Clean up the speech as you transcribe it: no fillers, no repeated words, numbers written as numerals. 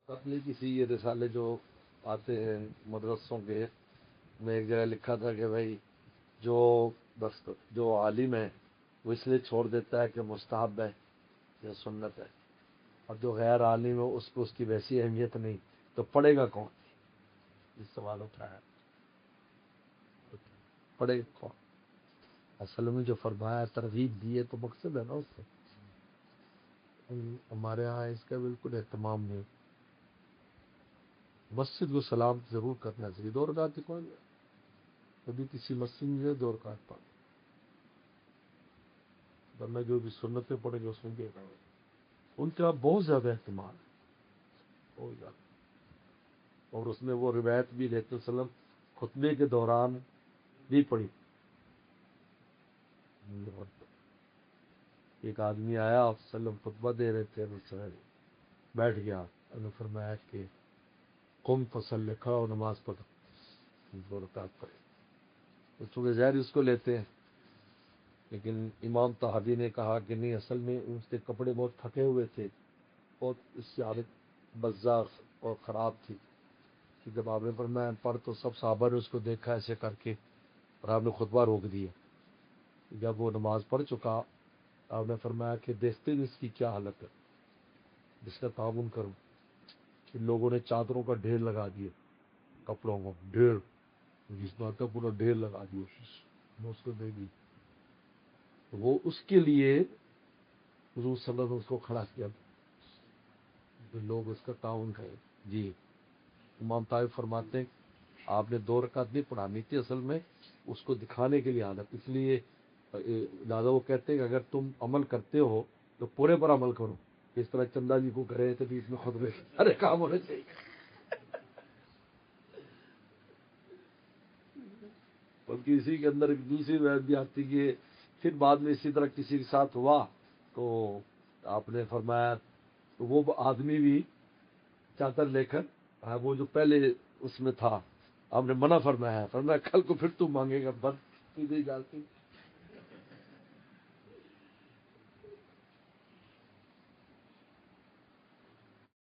اپنے کسی یہ رسالے جو آتے ہیں مدرسوں کے میں ایک جگہ لکھا تھا کہ بھائی جو عالم ہے وہ اس لیے چھوڑ دیتا ہے کہ مستحب ہے یا سنت ہے، اور جو غیر عالم ہے اس کو اس کی ویسی اہمیت نہیں، تو پڑھے گا کون؟ یہ سوال اٹھایا، پڑھے گا کون؟ اصل میں جو فرمایا ترغیب دی ہے تو مقصد ہے نا اس سے۔ ہمارے ہاں اس کا بالکل اہتمام نہیں۔ مسجد کو سلام ضرور کرنا چاہیے، 2 رکعت کی کون کبھی کسی مسجد میں 2 رکعت پڑھ، ورنہ جو بھی سنتیں پڑھیں گے اس میں بھی ان کا بہت زیادہ اہتمام ہے، بہت زیادہ۔ اور اس میں وہ روایت بھی رہتے وسلم خطبے کے دوران بھی پڑھی۔ ایک آدمی آیا، آپ وسلم خطبہ دے رہے تھے، بیٹھ گیا، انہوں نے فرمایا کہ قم فصلی، کھڑا ہو نماز پڑھ، 2 رکعت پڑھے۔ تو چونکہ ظاہر اس کو لیتے ہیں، لیکن امام طحاوی نے کہا کہ نہیں، اصل میں ان کے کپڑے بہت تھکے ہوئے تھے، بہت اس کی حالت بزار اور خراب تھی، کہ جب آپ نے فرمایا پڑھ تو سب صحابہ نے اس کو دیکھا ایسے کر کے، اور آپ نے خطبہ روک دیا۔ جب وہ نماز پڑھ چکا، آپ نے فرمایا کہ دیکھتے ہیں اس کی کیا حالت ہے، جس کا تعاون کروں۔ کہ لوگوں نے چادروں کا ڈھیر لگا دیا، کپڑوں کو ڈھیر، جس بات کا پورا ڈھیر لگا دیا، میں اس کو دے دی۔ تو وہ اس کے لیے حضور صلی اللہ علیہ وسلم نے اس کو کھڑا کیا کہ لوگ اس کا تعاون کریں۔ جی، امام طائف فرماتے ہیں آپ نے 2 رکعت نہیں پڑھانی تھی، اصل میں اس کو دکھانے کے لیے حالت، اس لیے لہٰذا وہ کہتے ہیں کہ اگر تم عمل کرتے ہو تو پورے پر عمل کرو، اس طرح چندہ جی کو کرے تو بیچ میں خطبے ارے کام ہونے چاہیے۔ بلکہ اسی کے اندر ایک دوسری روایت بھی آتی کہ پھر بعد میں اسی طرح کسی کے ساتھ ہوا تو آپ نے فرمایا، تو وہ آدمی بھی چادر لے کر وہ جو پہلے اس میں تھا، آپ نے منع فرمایا، فرمایا کل کو پھر تو مانگے گا، بس سیدھی جاتی